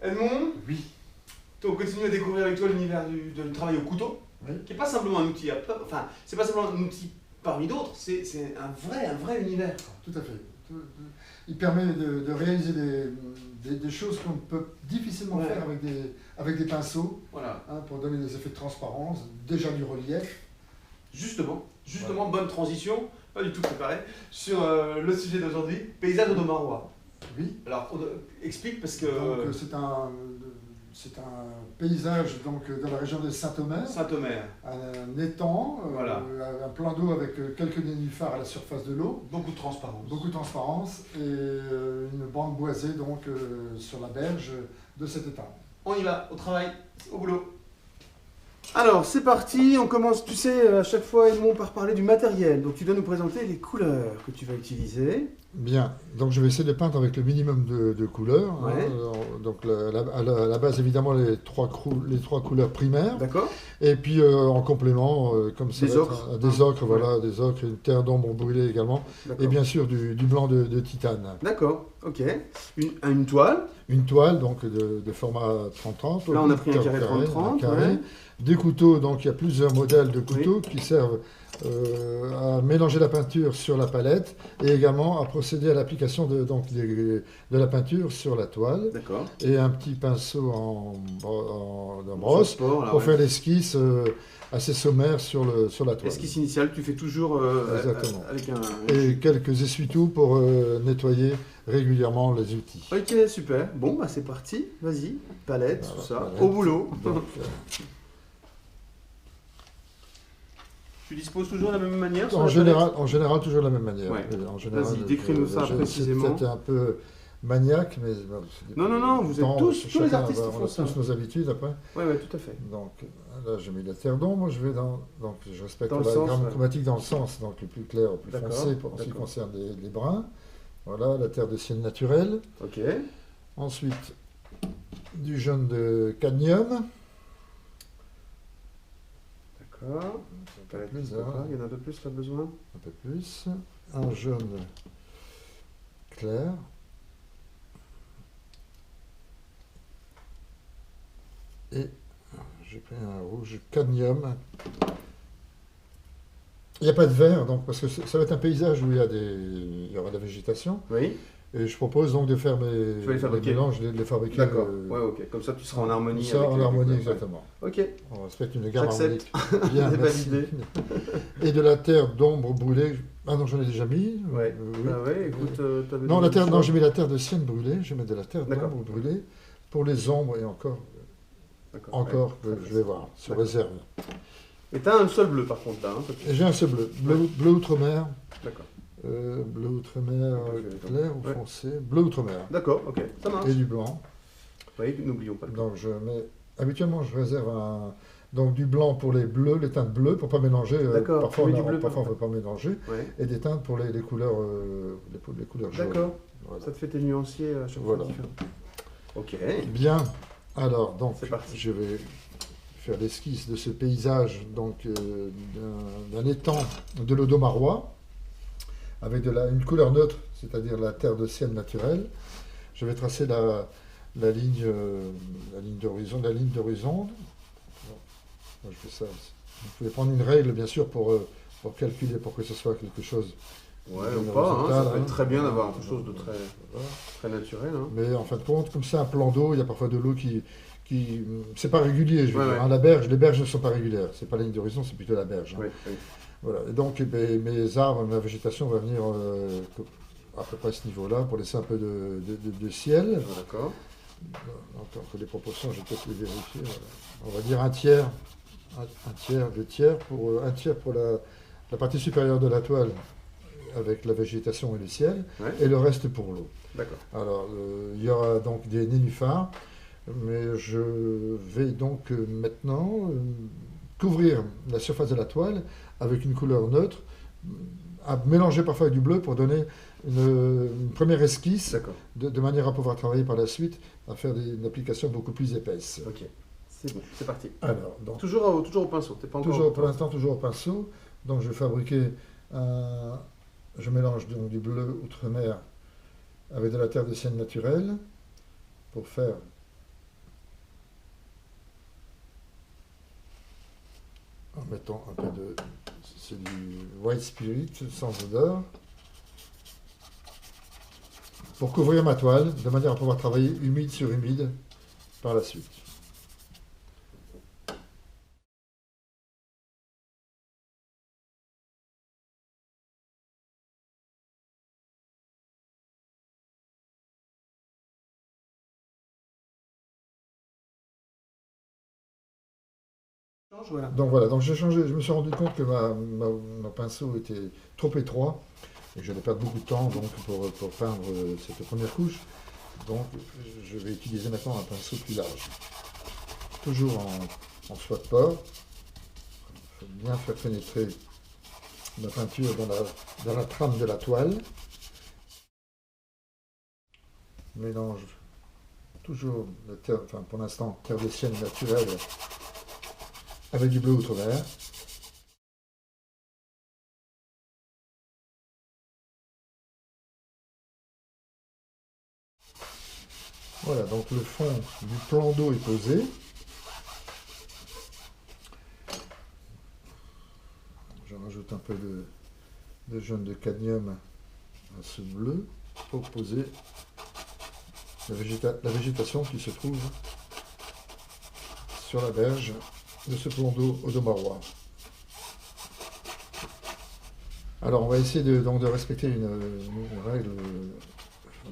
Edmond, Oui. on continue à découvrir avec toi l'univers du travail au couteau, Oui. qui n'est pas simplement un outil, enfin, c'est pas simplement un outil parmi d'autres, c'est un vrai univers. Tout à fait. Il permet de réaliser des choses qu'on peut difficilement faire avec des pinceaux, Voilà. pour donner des effets de transparence, déjà du relief. Justement, bonne transition, pas du tout préparé, sur le sujet d'aujourd'hui, paysage audomarois. Oui. Alors, explique parce que... Donc c'est un paysage donc, dans la région de Saint-Omer. Saint-Omer. Un étang, Voilà. un plan d'eau avec quelques nénuphars à la surface de l'eau. Beaucoup de transparence. Beaucoup de transparence et une bande boisée donc, sur la berge de cet étang. On y va, au travail, au boulot. Alors, c'est parti, on commence, tu sais, à chaque fois, Edmond, par parler du matériel. Donc, tu dois nous présenter les couleurs que tu vas utiliser. Bien, donc je vais essayer de peindre avec le minimum de couleurs. Ouais. Donc à la base, évidemment, les trois couleurs primaires. D'accord. Et puis en complément, comme ça Des va ocres. être, des ocres, voilà, des ocres, une terre d'ombre brûlée également. Et bien sûr du blanc de titane. D'accord, ok. Une toile. Une toile donc de format 30-30. Là, on a pris un carré 30-30. Ouais. Des couteaux, donc il y a plusieurs modèles de couteaux qui servent à mélanger la peinture sur la palette et également à procéder à l'application de la peinture sur la toile. D'accord. Et un petit pinceau en brosse pour faire l'esquisse assez sommaire sur la toile. L'esquisse initiale, tu fais toujours exactement. Avec un... Et quelques essuie-tout pour nettoyer régulièrement les outils. Ok, super. Bon, bah c'est parti. Vas-y, palette, voilà, tout ça. palette. Au boulot. Donc, tu disposes toujours de la même manière sur en la général, toujours de la même manière. Ouais. Vas-y, décris-nous ça précisément. C'était un peu maniaque, mais... Non, vous êtes tous les artistes font ça. On a tous nos habitudes après. Oui, tout à fait. Donc là, j'ai mis la terre d'ombre, donc je respecte dans la gamme ouais. chromatique dans le sens, donc le plus clair au plus foncé, en ce qui concerne les bruns. Voilà, la terre de ciel naturelle. Ok. Ensuite, du jaune de cadmium. D'accord. Il y en a un peu plus là besoin. Un peu plus. Un jaune clair. Et j'ai pris un rouge cadmium. Il n'y a pas de vert, donc, parce que ça va être un paysage où il y aura de la végétation. Oui. Et je propose donc de faire mes mélanges, de les fabriquer. D'accord, ouais, ok. Comme ça, tu seras en harmonie. Ça, en harmonie, exactement. Ok. On respecte une gamme harmonique. Bien, merci. Et de la terre d'ombre brûlée. Ah non, j'en ai déjà mis. Ouais. Oui. Ah ouais, écoute, non, j'ai mis la terre de sienne brûlée. Je mets de la terre d'ombre D'accord. brûlée pour les ombres et encore, je vais voir, sur réserve. Et tu as un seul bleu par contre là. Et j'ai un seul bleu outre-mer. D'accord. Bleu outre-mer clair ou foncé. Bleu outre-mer. D'accord, ok, ça marche. Et du blanc. Oui, n'oublions pas. Donc habituellement je réserve donc du blanc pour les bleus, les teintes bleues pour pas mélanger. Parfois on ne peut pas mélanger. Ouais. Et des teintes pour les couleurs jaunes. D'accord. Voilà. Ça te fait tes nuanciers à chaque fois différents. Ok. Bien. Alors donc je vais faire l'esquisse de ce paysage donc d'un étang de l'Audomarois avec une couleur neutre, c'est-à-dire la terre de ciel naturelle. Je vais tracer la ligne d'horizon. Je fais ça. Vous pouvez prendre une règle, bien sûr, pour calculer, pour que ce soit quelque chose. Ouais, ou pas, ça peut être très bien d'avoir quelque chose de très naturel. Hein. Mais en fin de compte, comme c'est un plan d'eau, il y a parfois de l'eau qui c'est pas régulier, je veux dire. Hein, les berges ne sont pas régulières. C'est pas la ligne d'horizon, c'est plutôt la berge. Hein. Voilà. Et donc mes arbres, ma végétation va venir à peu près à ce niveau-là pour laisser un peu de ciel. D'accord. Entre les proportions, je vais peut-être les vérifier. Voilà. On va dire un tiers, deux tiers pour la partie supérieure de la toile avec la végétation et le ciel, et le reste pour l'eau. D'accord. Alors il y aura donc des nénuphars, mais je vais donc maintenant couvrir la surface de la toile avec une couleur neutre, à mélanger parfois avec du bleu pour donner une première esquisse, de manière à pouvoir travailler par la suite, à faire une application beaucoup plus épaisse. Ok, c'est bon, c'est parti. Alors, donc, toujours au pinceau, t'es pas encore... Pour l'instant, toujours au pinceau. Donc je vais fabriquer je mélange donc du bleu outre-mer avec de la terre de ciel naturelle pour faire en mettant un peu de... C'est du white spirit sans odeur. Pour couvrir ma toile, de manière à pouvoir travailler humide sur humide par la suite. Voilà. Donc voilà, donc j'ai changé, je me suis rendu compte que mon pinceau était trop étroit et que j'allais perdre beaucoup de temps donc, pour peindre cette première couche. Donc je vais utiliser maintenant un pinceau plus large. Toujours en soie de porc. Il faut bien faire pénétrer la peinture dans la trame de la toile. Mélange toujours, enfin pour l'instant, terre de sienne naturelle avec du bleu outre-mer. Voilà, donc le fond du plan d'eau est posé. Je rajoute un peu de jaune de cadmium à ce bleu pour poser la végétation qui se trouve sur la berge de ce plan d'eau audomarois. Alors on va essayer donc de respecter une règle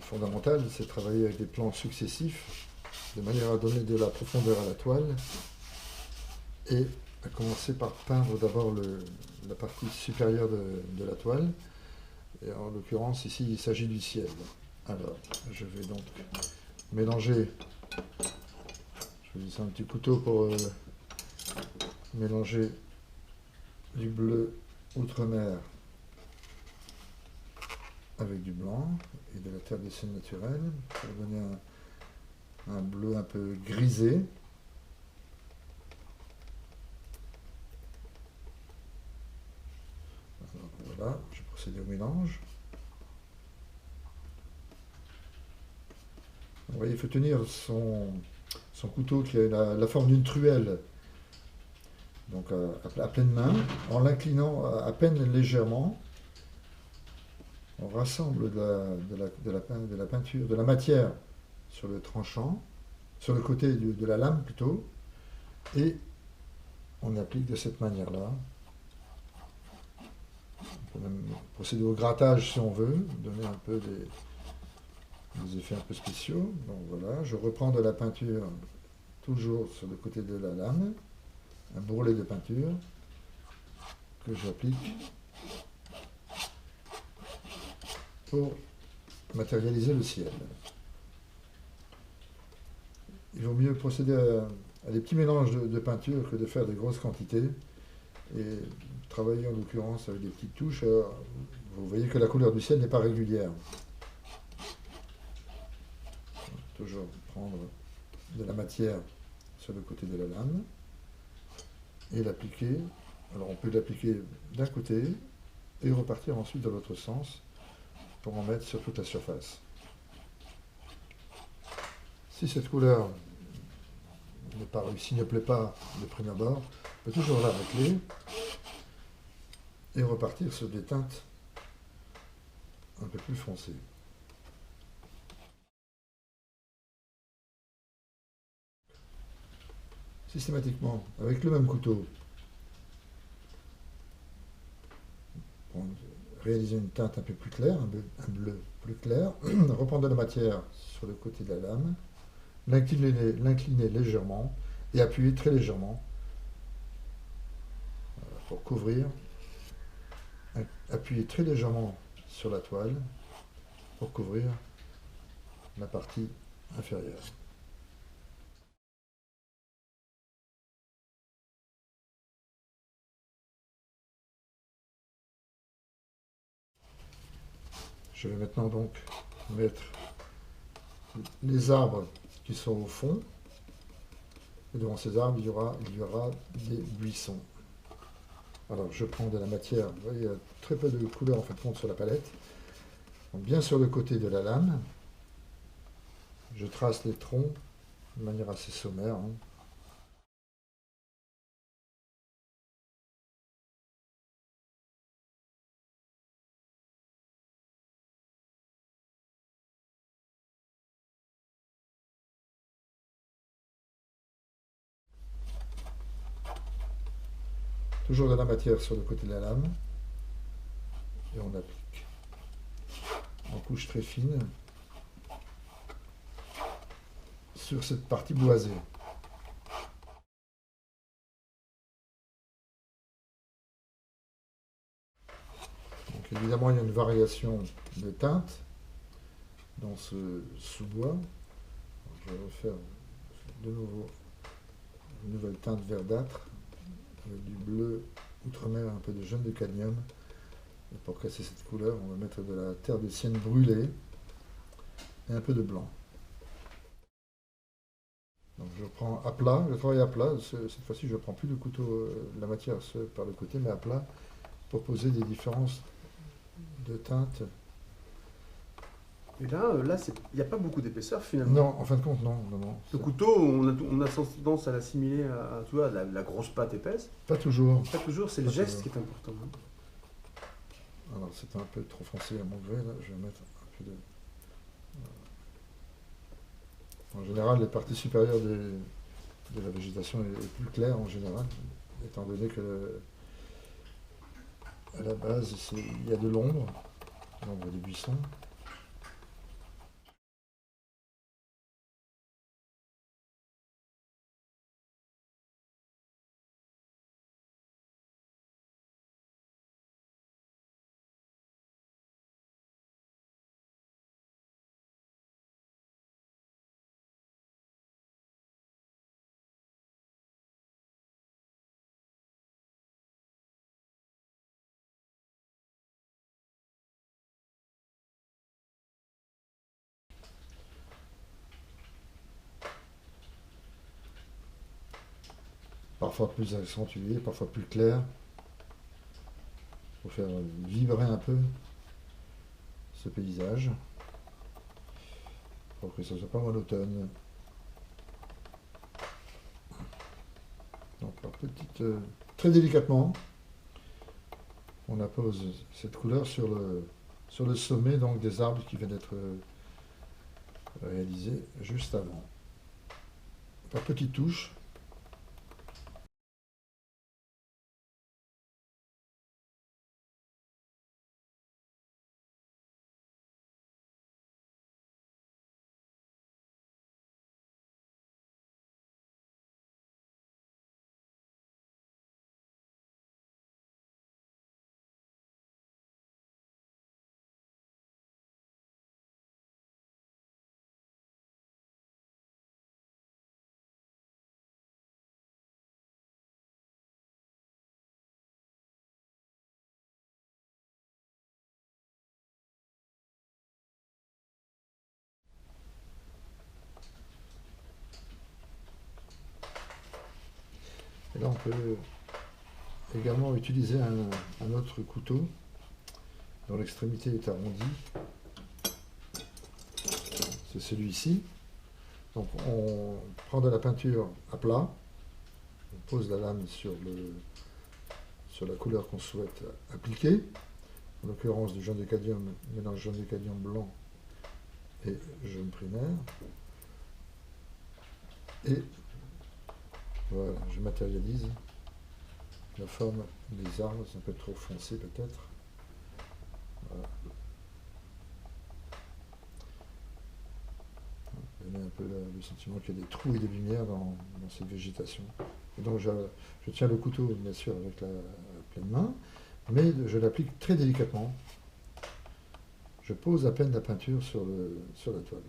fondamentale, c'est de travailler avec des plans successifs, de manière à donner de la profondeur à la toile, et à commencer par peindre d'abord la partie supérieure de la toile, et en l'occurrence ici il s'agit du ciel. Alors je vais donc mélanger, je vais utiliser un petit couteau pour mélanger du bleu outre-mer avec du blanc et de la terre de sienne naturelle pour donner un bleu un peu grisé. Voilà, je vais procéder au mélange. Vous voyez, il faut tenir son couteau qui a la forme d'une truelle, donc à pleine main, en l'inclinant à peine légèrement. On rassemble de la peinture, de la matière sur le tranchant, sur le côté de la lame plutôt, et on applique de cette manière-là. On peut même procéder au grattage si on veut, donner un peu des effets un peu spéciaux. Donc voilà, je reprends de la peinture toujours sur le côté de la lame, un bourrelet de peinture que j'applique pour matérialiser le ciel. Il vaut mieux procéder à des petits mélanges de peinture que de faire de grosses quantités et travailler en l'occurrence avec des petites touches. Vous voyez que la couleur du ciel n'est pas régulière. Toujours prendre de la matière sur le côté de la lame et l'appliquer. Alors on peut l'appliquer d'un côté et repartir ensuite dans l'autre sens pour en mettre sur toute la surface. Si cette couleur n'est pas réussie, ne plaît pas de prime abord, on peut toujours la racler et repartir sur des teintes un peu plus foncées. Systématiquement, avec le même couteau, réaliser une teinte un peu plus claire, un bleu plus clair, reprendre de la matière sur le côté de la lame, l'incliner légèrement et appuyer très légèrement pour couvrir, appuyer très légèrement sur la toile pour couvrir la partie inférieure. Je vais maintenant donc mettre les arbres qui sont au fond. Et devant ces arbres, il y aura des buissons. Alors je prends de la matière, vous voyez, il y a très peu de couleur en fin de compte sur la palette. Donc, bien sur le côté de la lame, je trace les troncs de manière assez sommaire. Toujours de la matière sur le côté de la lame. Et on applique en couche très fine sur cette partie boisée. Donc évidemment, il y a une variation de teinte dans ce sous-bois. Je vais refaire de nouveau une nouvelle teinte verdâtre avec du bleu outre-mer, un peu de jaune de cadmium. Et pour casser cette couleur, on va mettre de la terre de sienne brûlée et un peu de blanc. Donc je prends à plat, je travaille à plat. Cette fois-ci, je ne prends plus le couteau, la matière par le côté, mais à plat pour poser des différences de teintes. Et là, il n'y a pas beaucoup d'épaisseur finalement. Non, en fin de compte, non. Le couteau, on a tendance à l'assimiler à tu vois, la grosse pâte épaisse. Pas toujours. Pas toujours, c'est le Pas geste toujours. qui est important. Hein. Alors c'est un peu trop foncé à mon gré, là. Je vais mettre un peu de... En général, les parties supérieures de la végétation est plus claire en général, étant donné que à la base, il y a de l'ombre des buissons. Parfois plus accentué, parfois plus clair, pour faire vibrer un peu ce paysage, pour que ce ne soit pas monotone. Donc, très délicatement, on appose cette couleur sur le sommet donc, des arbres qui viennent d'être réalisés juste avant. Par petites touches. Et là, on peut également utiliser un autre couteau dont l'extrémité est arrondie. C'est celui-ci. Donc on prend de la peinture à plat, on pose la lame sur la couleur qu'on souhaite appliquer, en l'occurrence du jaune de cadmium, mélange jaune de cadmium blanc et jaune primaire. Et voilà, je matérialise la forme des arbres, c'est un peu trop foncé peut-être. Voilà. Donner un peu le sentiment qu'il y a des trous et des lumières dans cette végétation. Et donc je tiens le couteau bien sûr avec la pleine main, mais je l'applique très délicatement. Je pose à peine la peinture sur la toile.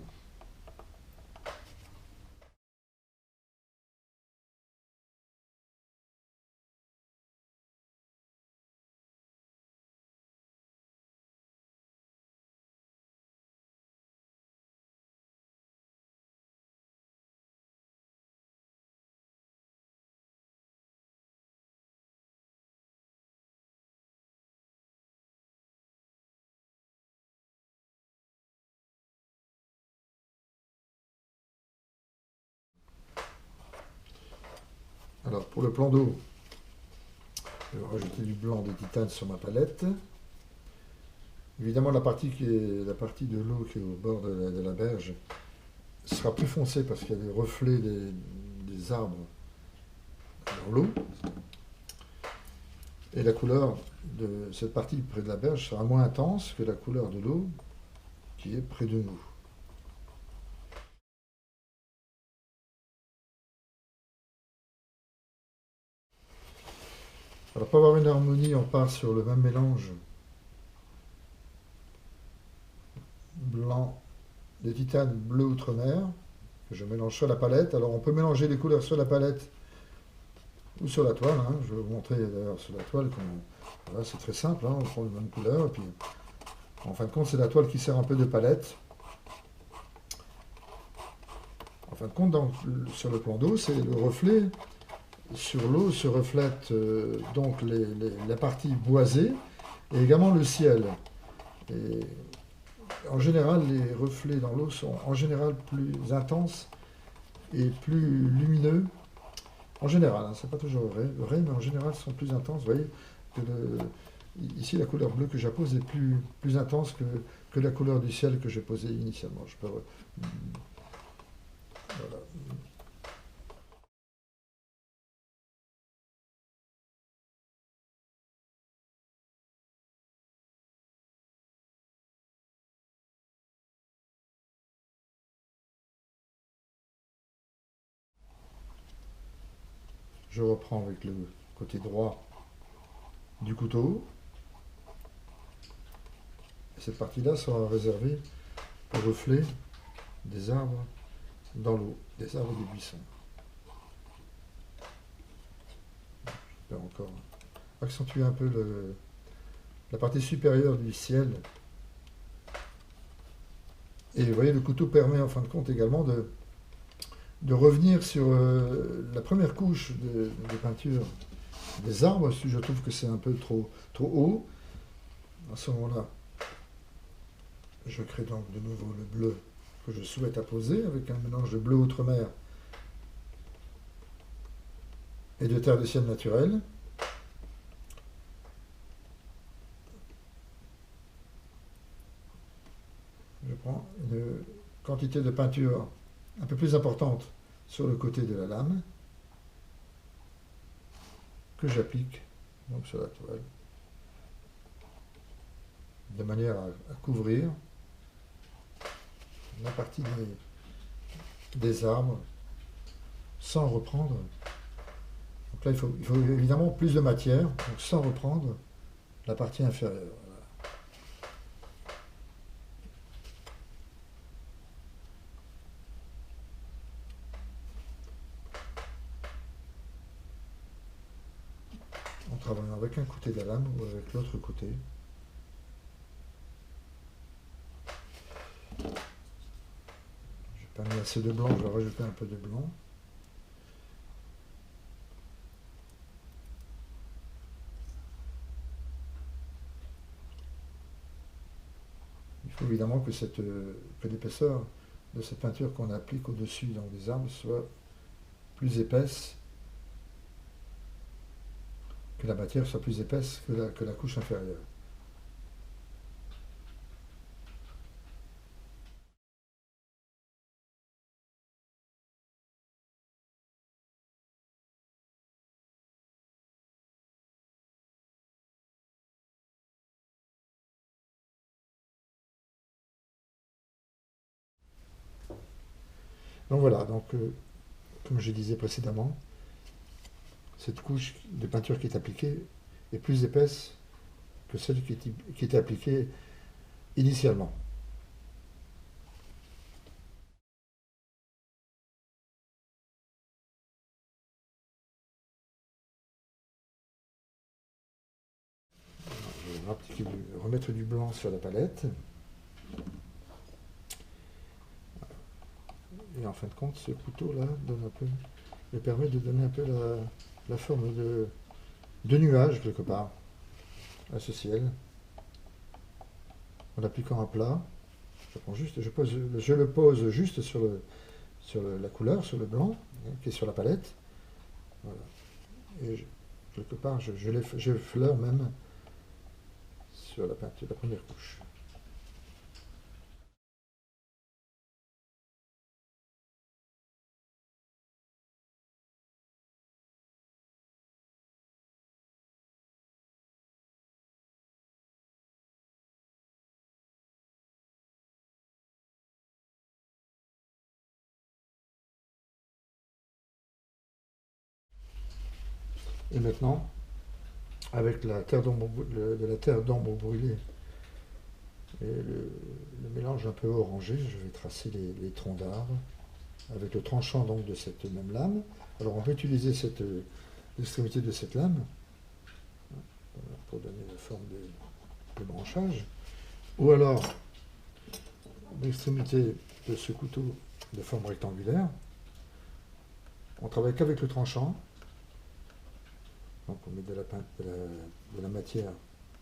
Alors pour le plan d'eau, je vais rajouter du blanc de titane sur ma palette. Évidemment la partie de l'eau qui est au bord de la berge sera plus foncée parce qu'il y a des reflets des arbres dans l'eau. Et la couleur de cette partie près de la berge sera moins intense que la couleur de l'eau qui est près de nous. Alors pour avoir une harmonie, on part sur le même mélange blanc de titane bleu outre-mer que je mélange sur la palette. Alors on peut mélanger les couleurs sur la palette ou sur la toile. Hein. Je vais vous montrer d'ailleurs sur la toile. Voilà, c'est très simple, hein. On prend les mêmes couleurs et puis en fin de compte c'est la toile qui sert un peu de palette. En fin de compte, sur le plan d'eau, c'est le reflet. Sur l'eau se reflète donc la partie boisée et également le ciel. Et en général, les reflets dans l'eau sont en général plus intenses et plus lumineux. En général, hein, c'est pas toujours vrai, mais en général, sont plus intenses. Vous voyez que ici, la couleur bleue que j'appose est plus intense que la couleur du ciel que j'ai posée initialement. Voilà. Je reprends avec le côté droit du couteau. Et cette partie-là sera réservée au reflet des arbres dans l'eau, des arbres des buissons. Je vais encore accentuer un peu la partie supérieure du ciel. Et vous voyez, le couteau permet en fin de compte également de revenir sur la première couche de peinture des arbres, si je trouve que c'est un peu trop haut. À ce moment-là, je crée donc de nouveau le bleu que je souhaite apposer avec un mélange de bleu outre-mer et de terre de ciel naturelle. Je prends une quantité de peinture un peu plus importante sur le côté de la lame que j'applique donc sur la toile de manière à couvrir la partie des arbres sans reprendre. Donc là, il faut évidemment plus de matière, donc sans reprendre la partie inférieure. Voilà. En travaillant avec un côté de la lame ou avec l'autre côté. Je n'ai pas mis assez de blanc, je vais rajouter un peu de blanc. Il faut évidemment que l'épaisseur de cette peinture qu'on applique au-dessus des arbres soit plus épaisse, que la matière soit plus épaisse que la couche inférieure. Donc voilà, comme je disais précédemment, cette couche de peinture qui est appliquée est plus épaisse que celle qui était appliquée initialement. Je vais remettre du blanc sur la palette. Et en fin de compte, ce couteau-là me permet de donner un peu la forme de nuage quelque part à ce ciel. En appliquant un plat, je le pose juste sur la couleur, sur le blanc, hein, qui est sur la palette. Voilà. Et quelque part, je fleure même sur la peinture, la première couche. Et maintenant, avec la terre d'ombre, de la terre d'ombre brûlée et le mélange un peu orangé, je vais tracer les troncs d'arbres avec le tranchant donc de cette même lame. Alors on peut utiliser l'extrémité de cette lame pour donner la forme des branchages, ou alors l'extrémité de ce couteau de forme rectangulaire. On travaille qu'avec le tranchant, donc on met de la matière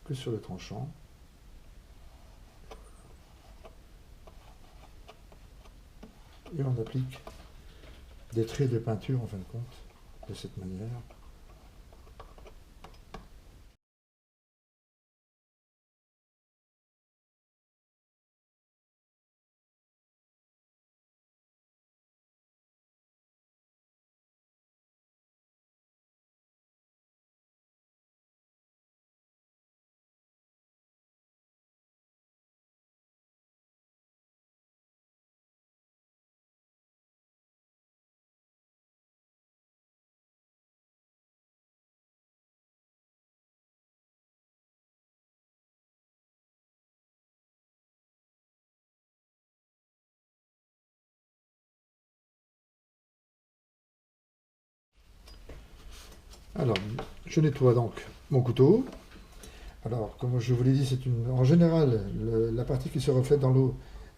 que sur le tranchant. Et on applique des traits de peinture en fin de compte de cette manière. Alors, je nettoie donc mon couteau. Alors, comme je vous l'ai dit, en général, la partie qui se reflète dans l'eau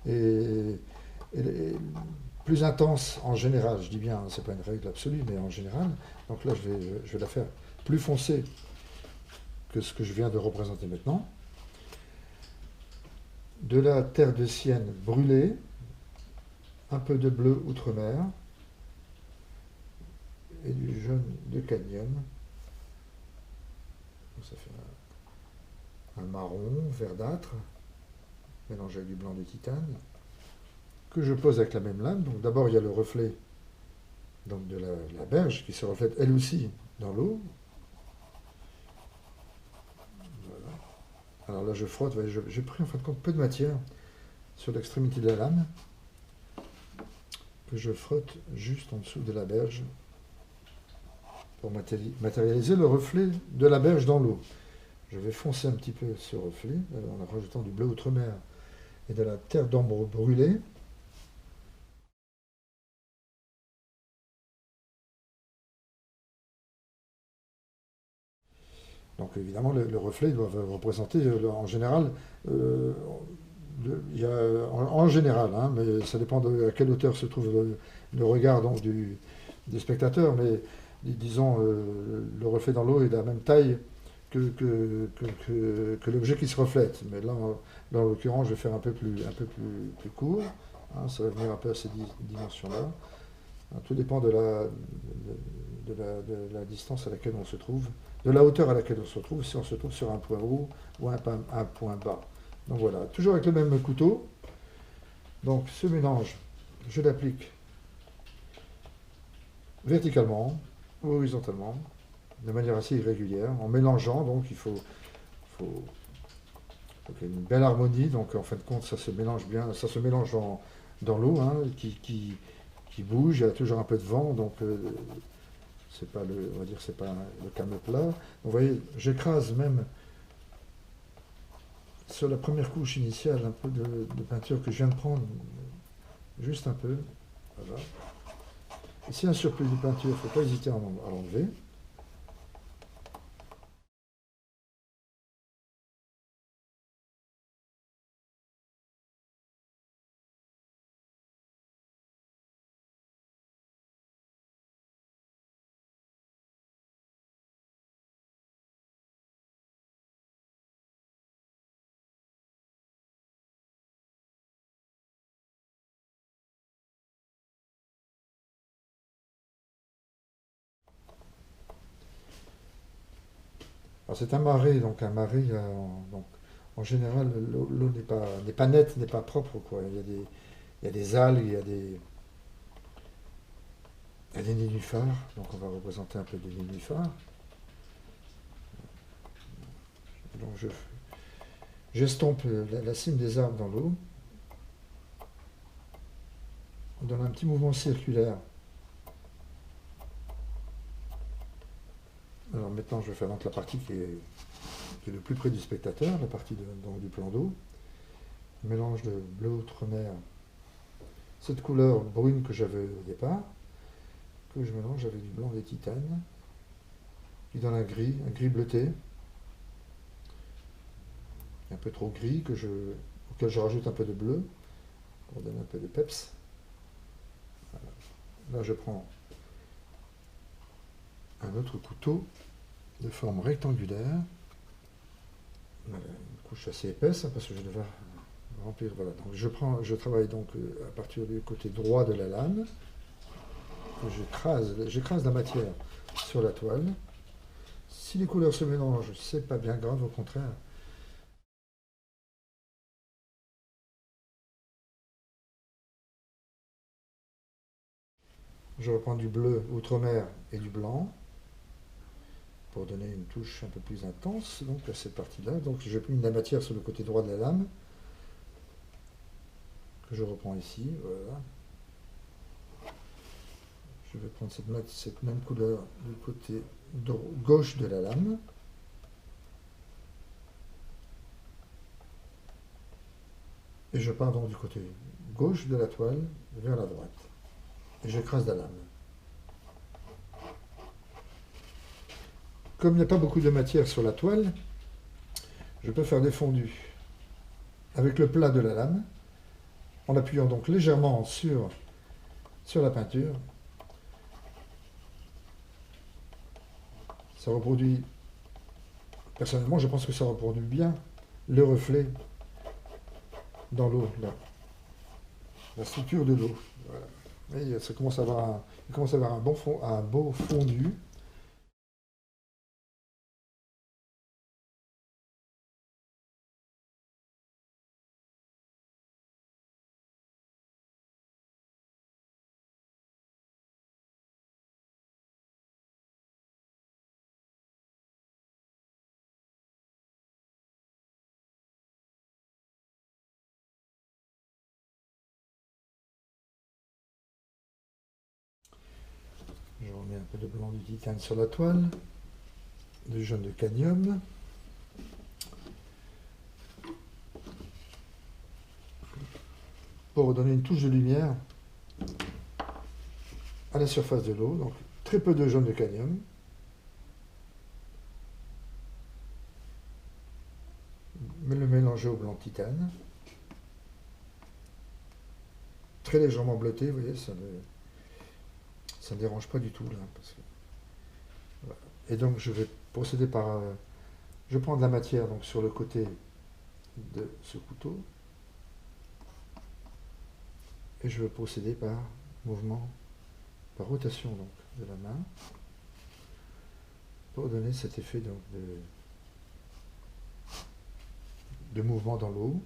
est plus intense en général. Je dis bien, c'est pas une règle absolue, mais en général. Donc là, je vais la faire plus foncée que ce que je viens de représenter maintenant. De la terre de sienne brûlée, un peu de bleu outre-mer et du jaune de cadmium. Ça fait un marron verdâtre mélangé avec du blanc de titane que je pose avec la même lame. Donc d'abord il y a le reflet donc de la berge qui se reflète elle aussi dans l'eau. Voilà. Alors là je frotte, j'ai pris en fin de compte peu de matière sur l'extrémité de la lame que je frotte juste en dessous de la berge pour matérialiser le reflet de la berge dans l'eau. Je vais foncer un petit peu ce reflet en rajoutant du bleu outre-mer et de la terre d'ombre brûlée. Donc évidemment le reflet doit représenter en général, en général, hein, mais ça dépend à quelle hauteur se trouve le regard donc, du spectateur, mais disons le reflet dans l'eau est de la même taille que l'objet qui se reflète. Mais là, en l'occurrence, je vais faire un peu plus court. Hein, ça va venir un peu à ces dimensions-là. Hein, tout dépend de la distance à laquelle on se trouve, de la hauteur à laquelle on se trouve, si on se trouve sur un point haut ou un point bas. Donc voilà, toujours avec le même couteau. Donc ce mélange, je l'applique verticalement ou horizontalement, de manière assez irrégulière, en mélangeant. Donc il faut qu'il y ait une belle harmonie. Donc en fin de compte, ça se mélange bien, ça se mélange dans l'eau, hein, qui bouge. Il y a toujours un peu de vent, donc c'est pas on va dire, c'est pas le calme plat. Donc, vous voyez, j'écrase même sur la première couche initiale un peu de peinture que je viens de prendre, juste un peu. Voilà. Et s'il y a un surplus de peinture, il ne faut pas hésiter à l'enlever. Alors c'est un marais, donc un marais, donc, en général, l'eau n'est pas nette, n'est pas propre, quoi. Il y a des algues, il y a des nénuphars, donc on va représenter un peu des nénuphars. Donc j'estompe la cime des arbres dans l'eau. On donne un petit mouvement circulaire. Alors maintenant, je vais faire donc la partie qui est le plus près du spectateur, la partie donc, du plan d'eau. Mélange de bleu outre-mer, cette couleur brune que j'avais au départ, que je mélange avec du blanc des titanes, qui donne un gris bleuté, un peu trop gris, auquel je rajoute un peu de bleu, pour donner un peu de peps. Voilà. Là, je prends un autre couteau de forme rectangulaire, voilà, une couche assez épaisse, hein, parce que je devais remplir. Voilà. Donc je travaille donc à partir du côté droit de la lame. J'écrase la matière sur la toile. Si les couleurs se mélangent, c'est pas bien grave, au contraire. Je reprends du bleu outre-mer et du blanc pour donner une touche un peu plus intense donc, à cette partie-là. Donc je mets la matière sur le côté droit de la lame, que je reprends ici. Voilà. Je vais prendre cette même couleur du côté gauche de la lame. Et je pars donc du côté gauche de la toile vers la droite. Et j'écrase la lame. Comme il n'y a pas beaucoup de matière sur la toile, je peux faire des fondus avec le plat de la lame, en appuyant donc légèrement sur la peinture. Ça reproduit, personnellement je pense que ça reproduit bien le reflet dans l'eau, la structure de l'eau. Voilà. Et ça commence à avoir un beau fondu. Je remets un peu de blanc du titane sur la toile, du jaune de cadmium. Pour donner une touche de lumière à la surface de l'eau. Donc très peu de jaune de cadmium. Mais le mélanger au blanc de titane. Très légèrement bleuté, vous voyez, ça ne dérange pas du tout là. Parce que, voilà. Et donc je vais procéder par... je prends de la matière donc, sur le côté de ce couteau. Et je vais procéder par mouvement, par rotation donc, de la main, pour donner cet effet donc, de mouvement dans l'eau.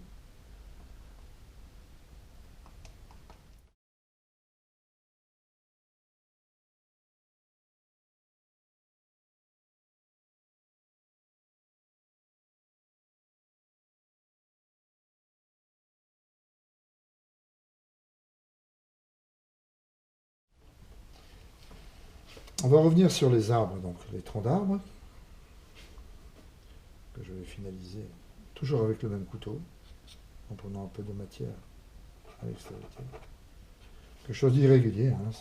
On va revenir sur les arbres, donc les troncs d'arbres, que je vais finaliser toujours avec le même couteau, en prenant un peu de matière à l'extrémité. Quelque chose d'irrégulier, hein,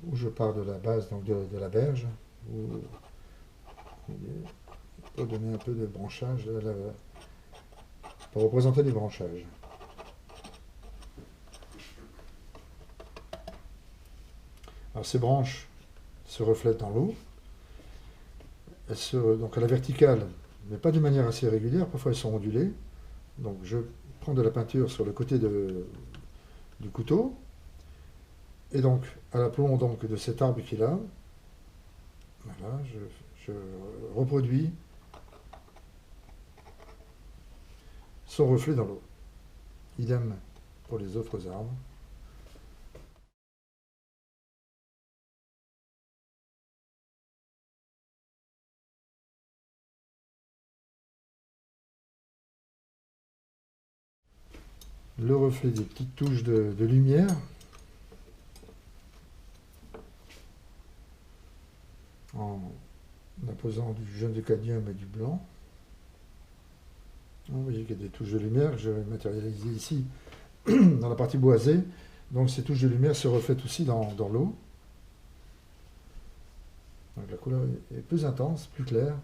où je pars de la base, donc de la berge, pour donner un peu de branchage, pour représenter des branchages. Alors ces branches se reflètent dans l'eau, donc à la verticale, mais pas de manière assez régulière, parfois elles sont ondulées. Donc je prends de la peinture sur le côté du couteau, et donc à l'aplomb donc, de cet arbre qui est là, voilà, je reproduis son reflet dans l'eau. Idem pour les autres arbres. Le reflet des petites touches de lumière. en apposant du jaune de cadmium et du blanc. Vous voyez qu'il y a des touches de lumière que je vais matérialiser ici dans la partie boisée. Donc ces touches de lumière se reflètent aussi dans l'eau. Donc la couleur est plus intense, plus claire.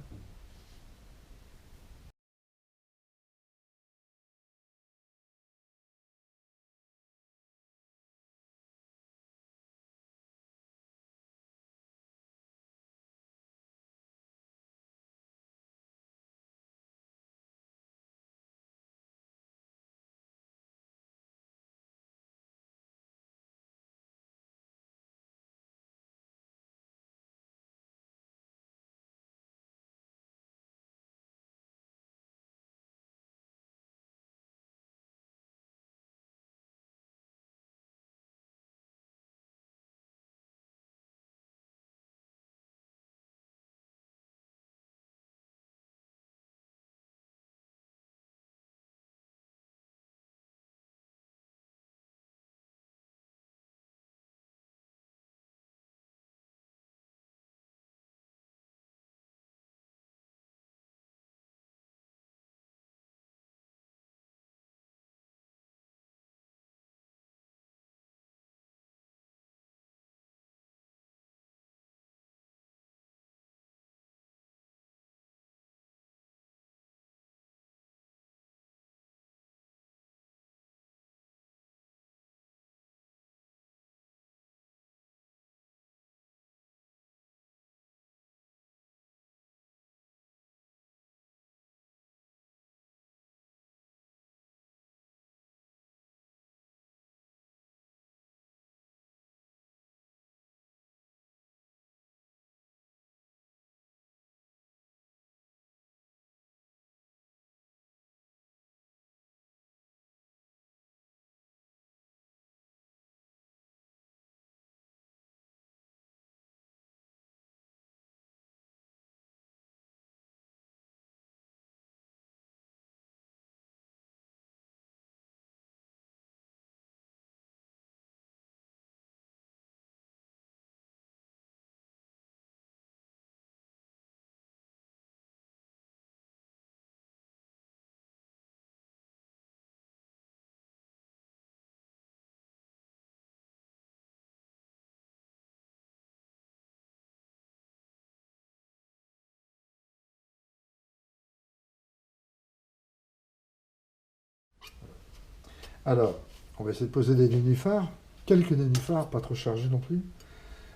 Alors, on va essayer de poser des nénuphars, quelques nénuphars, pas trop chargés non plus,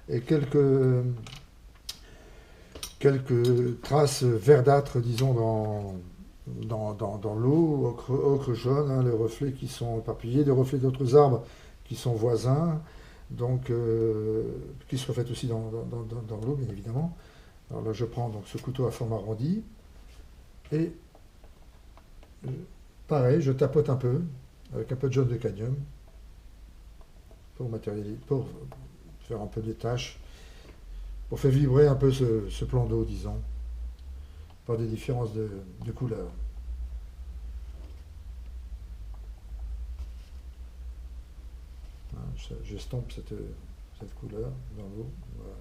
et quelques traces verdâtres, disons, dans l'eau, ocre jaune, hein, les reflets qui sont éparpillés, des reflets d'autres arbres qui sont voisins, donc qui se reflètent aussi dans l'eau, bien évidemment. Alors là, je prends donc ce couteau à forme arrondi, et pareil, je tapote un peu, avec un peu de jaune de cadmium, pour faire un peu des taches, pour faire vibrer un peu ce plan d'eau, disons, par des différences de couleurs. Hein, j'estompe cette couleur dans l'eau. Voilà.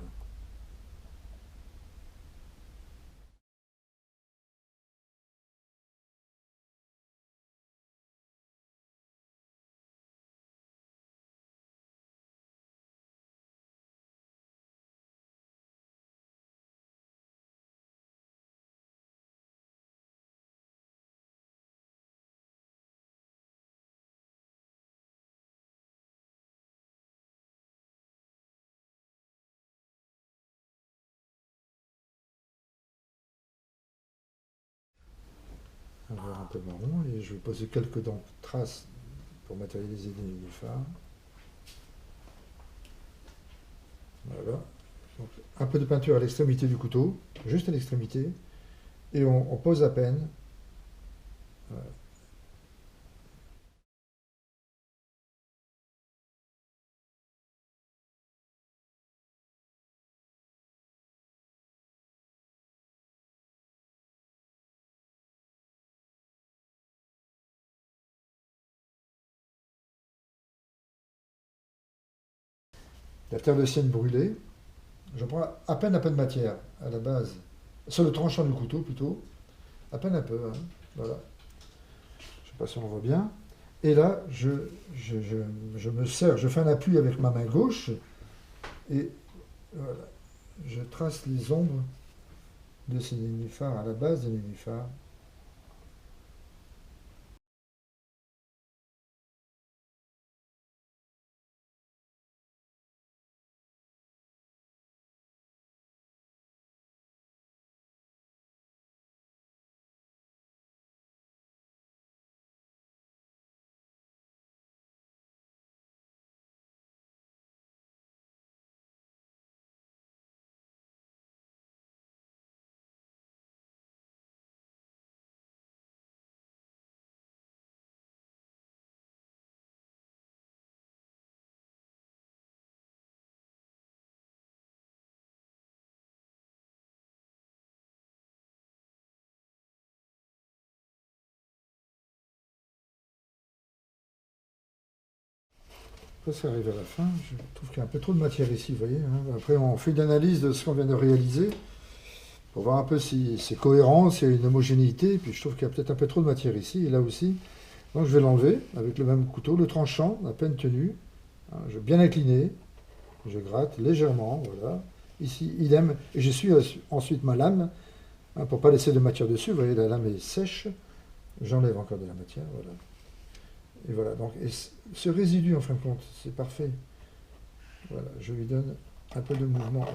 Un vert un peu marron, et je vais poser quelques donc, traces pour matérialiser des nénuphars. Voilà. Donc, un peu de peinture à l'extrémité du couteau, juste à l'extrémité, et on pose à peine. Voilà. La terre de sienne brûlée, Je prends à peine un peu de matière à la base, sur le tranchant du couteau plutôt, à peine un peu, hein. Voilà. Je ne sais pas si on le voit bien. Et là, je me sers, je fais un appui avec ma main gauche, et voilà, je trace les ombres de ces nénuphars à la base des nénuphars. Après, ça arrive à la fin. Je trouve qu'il y a un peu trop de matière ici, vous voyez, hein. Après, on fait une analyse de ce qu'on vient de réaliser pour voir un peu si c'est cohérent, s'il y a une homogénéité. Puis je trouve qu'il y a peut-être un peu trop de matière ici et là aussi. Donc je vais l'enlever avec le même couteau, le tranchant, à peine tenu. Hein, je vais bien incliner. Je gratte légèrement, voilà. Ici, idem. Et je suis ensuite ma lame, hein, pour ne pas laisser de matière dessus. Vous voyez, la lame est sèche. J'enlève encore de la matière, voilà. Et voilà, donc et ce résidu, en fin de compte, c'est parfait. Voilà, je lui donne un peu de mouvement.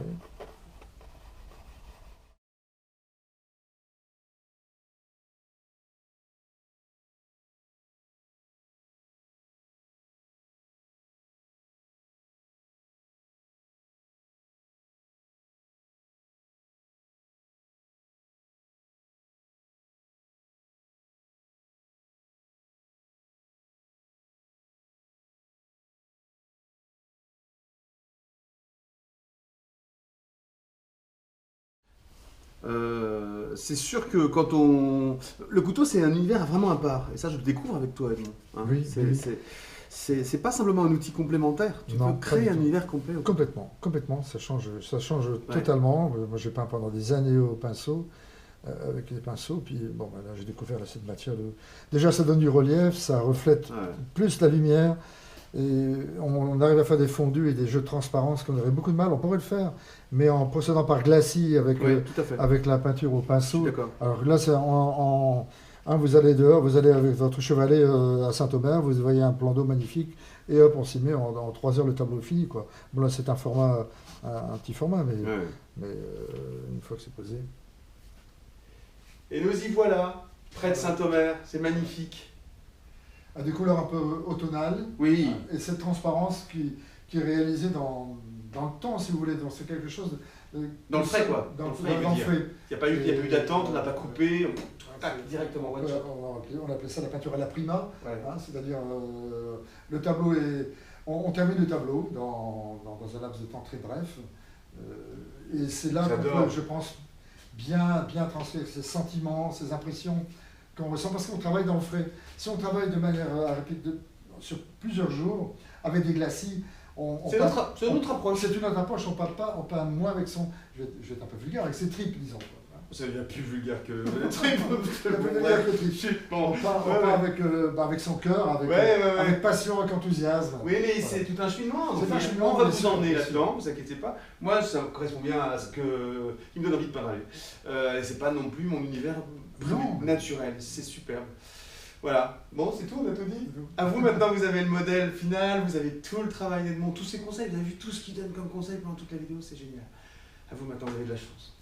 C'est sûr que quand on... Le couteau, c'est un univers vraiment à part. Et ça, je le découvre avec toi, Edmond. Hein. Oui, oui. C'est pas simplement un outil complémentaire. Tu Non, peux créer un univers complet. Complètement, complètement. Ça change Ouais. totalement. Moi, j'ai peint pendant des années au pinceau, avec les pinceaux. Puis, bon, ben là, j'ai découvert là, cette matière. Déjà, ça donne du relief, ça reflète Ouais. plus la lumière. Et on arrive à faire des fondus et des jeux de transparence qu'on aurait beaucoup de mal. On pourrait le faire, mais en procédant par glacis avec, Oui, tout à fait. avec la peinture au Je suis pinceau. d'accord. Alors là, c'est hein, vous allez dehors, vous allez avec votre chevalet à Saint-Omer, vous voyez un plan d'eau magnifique, et hop, on s'y met en 3 heures, le tableau est fini, quoi. Bon, là, c'est un format, un petit format, mais, Ouais. mais une fois que c'est posé. Et nous y voilà, près de Saint-Omer. C'est magnifique. À des couleurs un peu automnales, Oui. et cette transparence qui est réalisée dans le temps, si vous voulez. Donc c'est quelque chose Dans le frais, quoi. Dans le il veut dans le dire. frais. Il n'y a pas eu d'attente, on n'a pas coupé. Tac, directement. On appelait ça la peinture à la prima, Ouais. hein, c'est-à-dire le tableau est... On termine le tableau dans un laps de temps très bref. Et c'est là qu'on J'adore. peut, je pense, bien transférer ses sentiments, ses impressions qu'on ressent, parce qu'on travaille dans le frais. Si on travaille de manière rapide sur plusieurs jours, avec des glacis, C'est notre approche. c'est une autre approche, on peint moins avec son... Je vais être un peu vulgaire, avec ses tripes, disons. Ça devient plus vulgaire que le Plus vulgaire que tripes. On peint avec son cœur, avec passion, avec enthousiasme. Oui, mais Voilà. c'est tout un cheminement. C'est un cheminement, On va bien vous sûr, emmener bien là-dedans, sûr. vous inquiétez pas. Moi, ça correspond bien à ce qui me donne envie de parler. C'est pas non plus mon univers Non. naturel, c'est superbe. Voilà, bon, c'est tout, on a tout dit. À vous maintenant, vous avez le modèle final, vous avez tout le travail d'Edmond, tous ses conseils, vous avez vu tout ce qu'il donne comme conseil pendant toute la vidéo, c'est génial. À vous maintenant, vous avez de la chance.